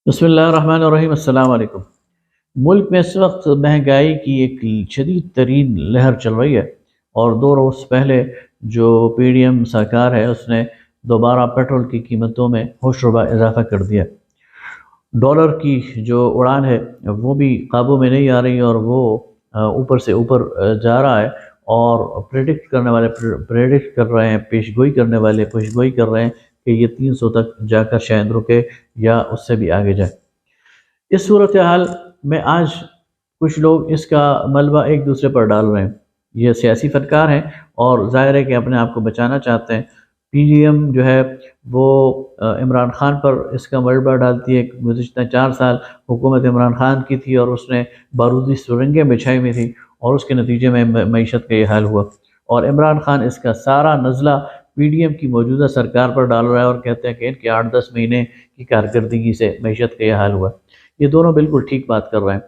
بسم اللہ الرحمن الرحیم۔ السلام علیکم۔ ملک میں اس وقت مہنگائی کی ایک شدید ترین لہر چل رہی ہے، اور 2 روز پہلے جو پی ڈی ایم سرکار ہے اس نے دوبارہ پیٹرول کی قیمتوں میں ہوشربا اضافہ کر دیا۔ ڈالر کی جو اڑان ہے وہ بھی قابو میں نہیں آ رہی، اور وہ اوپر سے اوپر جا رہا ہے، اور پریڈکٹ کرنے والے پریڈکٹ کر رہے ہیں، پیشگوئی کرنے والے پیشگوئی کر رہے ہیں کہ یہ 300 تک جا کر شاید رکے یا اس سے بھی آگے جائے۔ اس صورتحال میں آج کچھ لوگ اس کا ملبہ ایک دوسرے پر ڈال رہے ہیں۔ یہ سیاسی فنکار ہیں اور ظاہر ہے کہ اپنے آپ کو بچانا چاہتے ہیں۔ پی ڈی ایم جو ہے وہ عمران خان پر اس کا ملبہ ڈالتی ہے۔ گزشتہ 4 سال حکومت عمران خان کی تھی، اور اس نے بارودی سرنگیں بچھائی ہوئی تھی، اور اس کے نتیجے میں معیشت کا یہ حال ہوا، اور عمران خان اس کا سارا نزلہ پی ڈی ایم کی موجودہ سرکار پر ڈال رہا ہے، اور کہتے ہیں کہ ان کے 8-10 مہینے کی کارکردگی سے معیشت کا یہ حال ہوا۔ یہ دونوں بالکل ٹھیک بات کر رہے ہیں۔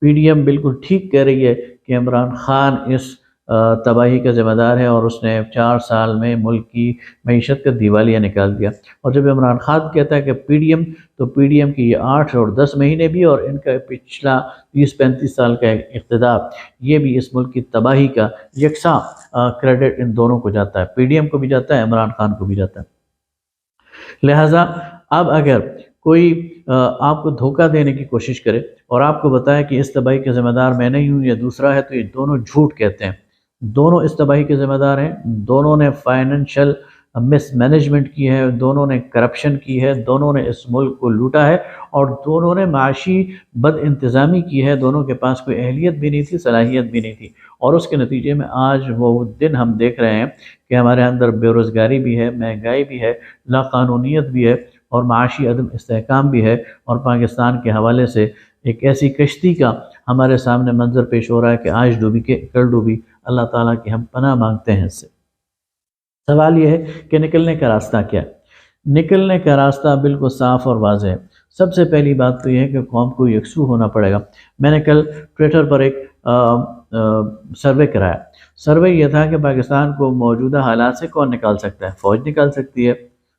پی ڈی ایم بالکل ٹھیک کہہ رہی ہے کہ عمران خان اس تباہی کا ذمہ دار ہے، اور اس نے 4 سال میں ملک کی معیشت کا دیوالیہ نکال دیا۔ اور جب عمران خان کہتا ہے کہ پی ڈی ایم، تو پی ڈی ایم کی یہ 8 اور 10 مہینے بھی، اور ان کا پچھلا 30-35 سال کا اقتدار، یہ بھی اس ملک کی تباہی کا یکساں کریڈٹ ان دونوں کو جاتا ہے۔ پی ڈی ایم کو بھی جاتا ہے، عمران خان کو بھی جاتا ہے۔ لہٰذا اب اگر کوئی آپ کو دھوکہ دینے کی کوشش کرے اور آپ کو بتائے کہ اس تباہی کے ذمہ دار میں نہیں ہوں یا دوسرا ہے، تو یہ دونوں جھوٹ کہتے ہیں۔ دونوں اس تباہی کے ذمہ دار ہیں۔ دونوں نے فائنینشل مس مینجمنٹ کی ہے، دونوں نے کرپشن کی ہے، دونوں نے اس ملک کو لوٹا ہے، اور دونوں نے معاشی بد انتظامی کی ہے۔ دونوں کے پاس کوئی اہلیت بھی نہیں تھی، صلاحیت بھی نہیں تھی، اور اس کے نتیجے میں آج وہ دن ہم دیکھ رہے ہیں کہ ہمارے اندر بے روزگاری بھی ہے، مہنگائی بھی ہے، لاقانونیت بھی ہے، اور معاشی عدم استحکام بھی ہے، اور پاکستان کے حوالے سے ایک ایسی کشتی کا ہمارے سامنے منظر پیش ہو رہا ہے کہ آج ڈوبی کہ کل ڈوبی۔ اللہ تعالیٰ کی ہم پناہ مانگتے ہیں اس سے۔ سوال یہ ہے کہ نکلنے کا راستہ کیا ہے؟ نکلنے کا راستہ بالکل صاف اور واضح ہے۔ سب سے پہلی بات تو یہ ہے کہ قوم کو یکسو ہونا پڑے گا۔ میں نے کل ٹویٹر پر ایک سروے کرایا۔ سروے یہ تھا کہ پاکستان کو موجودہ حالات سے کون نکال سکتا ہے؟ فوج نکال سکتی ہے،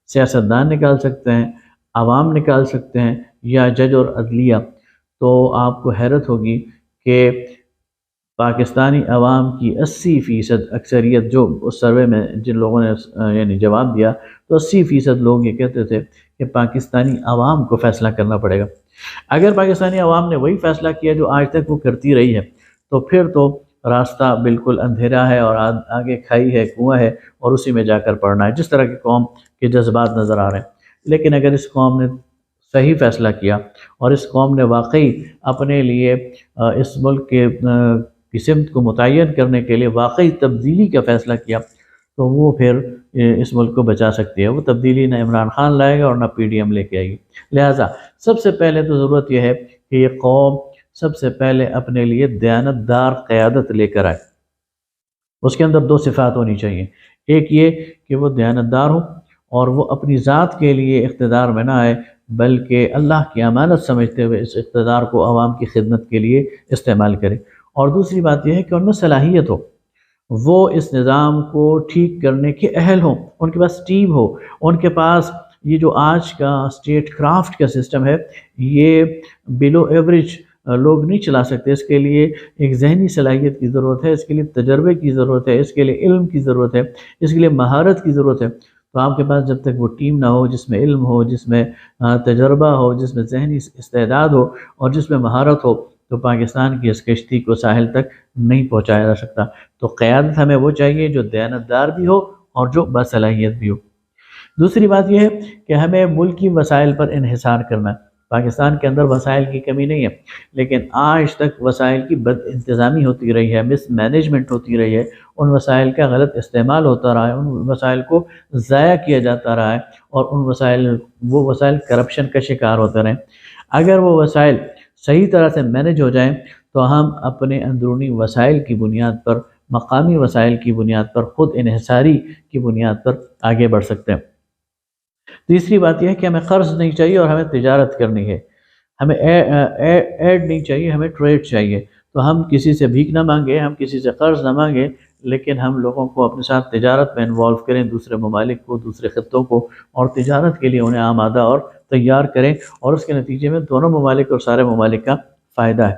سیاستدان نکال سکتے ہیں، عوام نکال سکتے ہیں، یا جج اور عدلیہ؟ تو آپ کو حیرت ہوگی کہ پاکستانی عوام کی 80% اکثریت، جو اس سروے میں جن لوگوں نے یعنی جواب دیا، تو 80% لوگ یہ کہتے تھے کہ پاکستانی عوام کو فیصلہ کرنا پڑے گا۔ اگر پاکستانی عوام نے وہی فیصلہ کیا جو آج تک وہ کرتی رہی ہے، تو پھر تو راستہ بالکل اندھیرا ہے، اور آگے کھائی ہے، کنواں ہے، اور اسی میں جا کر پڑنا ہے، جس طرح کی قوم کے جذبات نظر آ رہے ہیں۔ لیکن اگر اس قوم نے صحیح فیصلہ کیا، اور اس قوم نے واقعی اپنے لیے اس ملک کی سمت کو متعین کرنے کے لیے واقعی تبدیلی کا فیصلہ کیا، تو وہ پھر اس ملک کو بچا سکتی ہے۔ وہ تبدیلی نہ عمران خان لائے گا اور نہ پی ڈی ایم لے کے آئے گی۔ لہٰذا سب سے پہلے تو ضرورت یہ ہے کہ یہ قوم سب سے پہلے اپنے لیے دیانتدار قیادت لے کر آئے۔ اس کے اندر 2 صفات ہونی چاہیے۔ ایک یہ کہ وہ دیانتدار ہو، اور وہ اپنی ذات کے لیے اقتدار میں نہ آئے، بلکہ اللہ کی امانت سمجھتے ہوئے اس اقتدار کو عوام کی خدمت کے لیے استعمال کرے۔ اور دوسری بات یہ ہے کہ ان میں صلاحیت ہو، وہ اس نظام کو ٹھیک کرنے کے اہل ہوں، ان کے پاس ٹیم ہو، ان کے پاس یہ جو آج کا اسٹیٹ کرافٹ کا سسٹم ہے، یہ بلو ایوریج لوگ نہیں چلا سکتے۔ اس کے لیے ایک ذہنی صلاحیت کی ضرورت ہے، اس کے لیے تجربے کی ضرورت ہے، اس کے لیے علم کی ضرورت ہے، اس کے لیے مہارت کی ضرورت ہے۔ تو آپ کے پاس جب تک وہ ٹیم نہ ہو جس میں علم ہو، جس میں تجربہ ہو، جس میں ذہنی استعداد ہو، اور جس میں مہارت ہو، تو پاکستان کی اس کشتی کو ساحل تک نہیں پہنچایا جا سکتا۔ تو قیادت ہمیں وہ چاہیے جو دیانتدار بھی ہو اور جو باصلاحیت بھی ہو۔ دوسری بات یہ ہے کہ ہمیں ملکی وسائل پر انحصار کرنا ہے۔ پاکستان کے اندر وسائل کی کمی نہیں ہے، لیکن آج تک وسائل کی بد انتظامی ہوتی رہی ہے، مس مینجمنٹ ہوتی رہی ہے، ان وسائل کا غلط استعمال ہوتا رہا ہے، ان وسائل کو ضائع کیا جاتا رہا ہے، اور وہ وسائل کرپشن کا شکار ہوتے رہے۔ اگر وہ وسائل صحیح طرح سے مینج ہو جائیں، تو ہم اپنے اندرونی وسائل کی بنیاد پر، مقامی وسائل کی بنیاد پر، خود انحصاری کی بنیاد پر آگے بڑھ سکتے ہیں۔ تیسری بات یہ ہے کہ ہمیں قرض نہیں چاہیے، اور ہمیں تجارت کرنی ہے۔ ہمیں ایڈ نہیں چاہیے، ہمیں ٹریڈ چاہیے۔ تو ہم کسی سے بھیک نہ مانگیں، ہم کسی سے قرض نہ مانگیں، لیکن ہم لوگوں کو اپنے ساتھ تجارت میں انوالو کریں، دوسرے ممالک کو، دوسرے خطوں کو، اور تجارت کے لیے انہیں آمادہ اور تیار کریں اور اس کے نتیجے میں دونوں ممالک اور سارے ممالک کا فائدہ ہے۔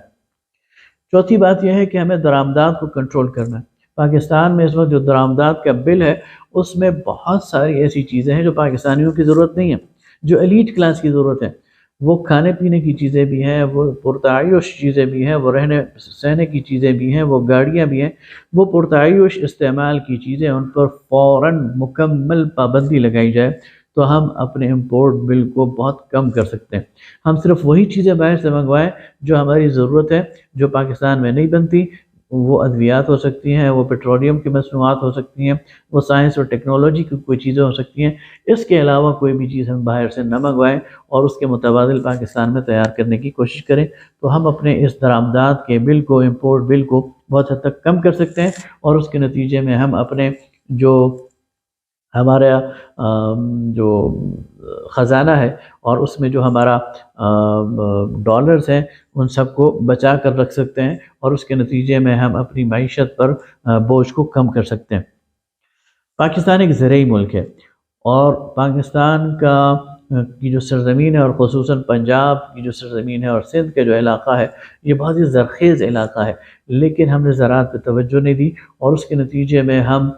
چوتھی بات یہ ہے کہ ہمیں درآمدات کو کنٹرول کرنا ہے۔ پاکستان میں اس وقت جو درآمدات کا بل ہے اس میں بہت ساری ایسی چیزیں ہیں جو پاکستانیوں کی ضرورت نہیں ہے، جو ایلیٹ کلاس کی ضرورت ہے۔ وہ کھانے پینے کی چیزیں بھی ہیں، وہ پرتعیش چیزیں بھی ہیں، وہ رہنے سہنے کی چیزیں بھی ہیں، وہ گاڑیاں بھی ہیں۔ وہ پرتعیش استعمال کی چیزیں ان پر فوراً مکمل پابندی لگائی جائے تو ہم اپنے امپورٹ بل کو بہت کم کر سکتے ہیں۔ ہم صرف وہی چیزیں باہر سے منگوائیں جو ہماری ضرورت ہے، جو پاکستان میں نہیں بنتی۔ وہ ادویات ہو سکتی ہیں، وہ پیٹرولیم کی مصنوعات ہو سکتی ہیں، وہ سائنس اور ٹیکنالوجی کی کوئی چیزیں ہو سکتی ہیں۔ اس کے علاوہ کوئی بھی چیز ہم باہر سے نہ منگوائیں اور اس کے متبادل پاکستان میں تیار کرنے کی کوشش کریں، تو ہم اپنے اس درآمدات کے بل کو، امپورٹ بل کو بہت حد تک کم کر سکتے ہیں، اور اس کے نتیجے میں ہم اپنے جو ہمارا جو خزانہ ہے اور اس میں جو ہمارا ڈالرز ہیں ان سب کو بچا کر رکھ سکتے ہیں، اور اس کے نتیجے میں ہم اپنی معیشت پر بوجھ کو کم کر سکتے ہیں۔ پاکستان ایک زرعی ملک ہے، اور پاکستان کی جو سرزمین ہے، اور خصوصاً پنجاب کی جو سرزمین ہے اور سندھ کا جو علاقہ ہے، یہ بہت ہی زرخیز علاقہ ہے، لیکن ہم نے زراعت پہ توجہ نہیں دی، اور اس کے نتیجے میں ہم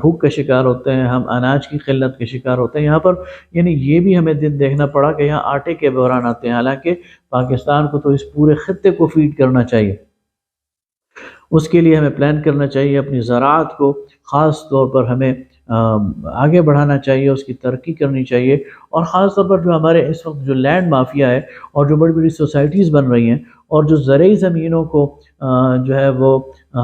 بھوک کا شکار ہوتے ہیں، ہم اناج کی قلت کے شکار ہوتے ہیں۔ یہاں پر یعنی یہ بھی ہمیں دن دیکھنا پڑا کہ یہاں آٹے کے بحران آتے ہیں، حالانکہ پاکستان کو تو اس پورے خطے کو فیڈ کرنا چاہیے۔ اس کے لیے ہمیں پلان کرنا چاہیے، اپنی زراعت کو خاص طور پر ہمیں آگے بڑھانا چاہیے، اس کی ترقی کرنی چاہیے، اور خاص طور پر جو ہمارے اس وقت جو لینڈ مافیا ہے اور جو بڑی بڑی سوسائٹیز بن رہی ہیں اور جو زرعی زمینوں کو جو ہے وہ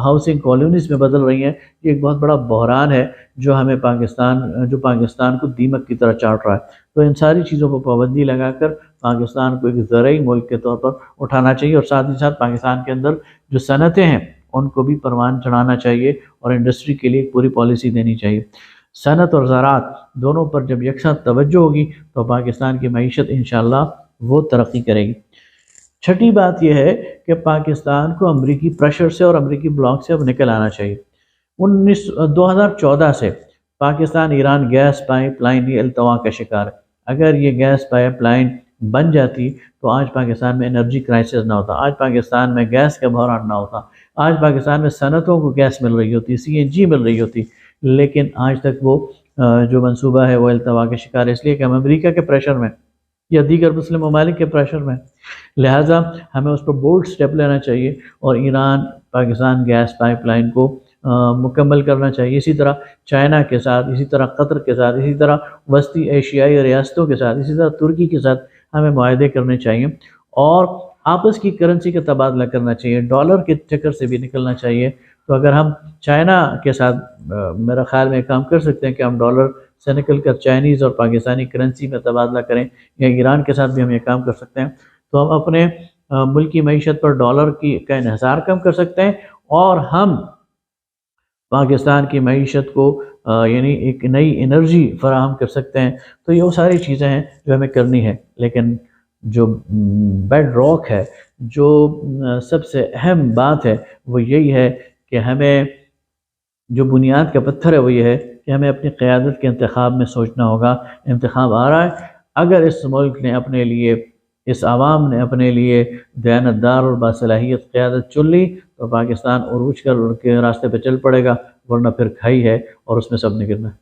ہاؤسنگ کالونیز میں بدل رہی ہیں، یہ ایک بہت بڑا بحران ہے جو ہمیں پاکستان کو دیمک کی طرح چاٹ رہا ہے۔ تو ان ساری چیزوں کو پابندی لگا کر پاکستان کو ایک زرعی ملک کے طور پر اٹھانا چاہیے، اور ساتھ ہی ساتھ پاکستان کے اندر جو صنعتیں ہیں ان کو بھی پروان چڑھانا چاہیے، اور انڈسٹری کے لیے ایک پوری پالیسی دینی چاہیے۔ صنعت اور زراعت دونوں پر جب یکساں توجہ ہوگی تو پاکستان کی معیشت انشاءاللہ وہ ترقی کرے گی۔ چھٹی بات یہ ہے کہ پاکستان کو امریکی پریشر سے اور امریکی بلاک سے اب نکل آنا چاہیے۔ 2014 سے Pakistan Iran gas pipeline یہ التوا کا شکار ہے۔ اگر یہ گیس پائپ لائن بن جاتی تو آج پاکستان میں انرجی کرائسس نہ ہوتا، آج پاکستان میں گیس کا بحران نہ ہوتا، آج پاکستان میں صنعتوں کو گیس مل رہی ہوتی، CNG مل رہی ہوتی، لیکن آج تک وہ جو منصوبہ ہے وہ التوا کا شکار ہے، اس لیے کہ ہم امریکہ کے پریشر میں یا دیگر مسلم ممالک کے پریشر میں، لہٰذا ہمیں اس پر بولڈ سٹیپ لینا چاہیے اور Iran Pakistan gas pipeline کو مکمل کرنا چاہیے۔ اسی طرح چائنا کے ساتھ، اسی طرح قطر کے ساتھ، اسی طرح وسطی ایشیائی ریاستوں کے ساتھ، اسی طرح ترکی کے ساتھ ہمیں معاہدے کرنے چاہیے، اور آپس کی کرنسی کا تبادلہ کرنا چاہیے، ڈالر کے چکر سے بھی نکلنا چاہیے۔ تو اگر ہم چائنا کے ساتھ میرا خیال میں کام کر سکتے ہیں کہ ہم ڈالر سے نکل کر چائنیز اور پاکستانی کرنسی میں تبادلہ کریں، یا ایران کے ساتھ بھی ہم یہ کام کر سکتے ہیں، تو ہم اپنے ملکی معیشت پر ڈالر کا انحصار کم کر سکتے ہیں، اور ہم پاکستان کی معیشت کو یعنی ایک نئی انرجی فراہم کر سکتے ہیں۔ تو یہ وہ ساری چیزیں ہیں جو ہمیں کرنی ہے، لیکن جو بیڈ راک ہے، جو سب سے اہم بات ہے وہ یہی ہے کہ ہمیں جو بنیاد کا پتھر ہے وہ یہ ہے کہ ہمیں اپنی قیادت کے انتخاب میں سوچنا ہوگا۔ انتخاب آ رہا ہے، اگر اس ملک نے اپنے لیے، اس عوام نے اپنے لیے دیانتدار اور باصلاحیت قیادت چن لی تو پاکستان عروج کے راستے پہ چل پڑے گا، ورنہ پھر کھائی ہے اور اس میں سب نے گرنا ہے۔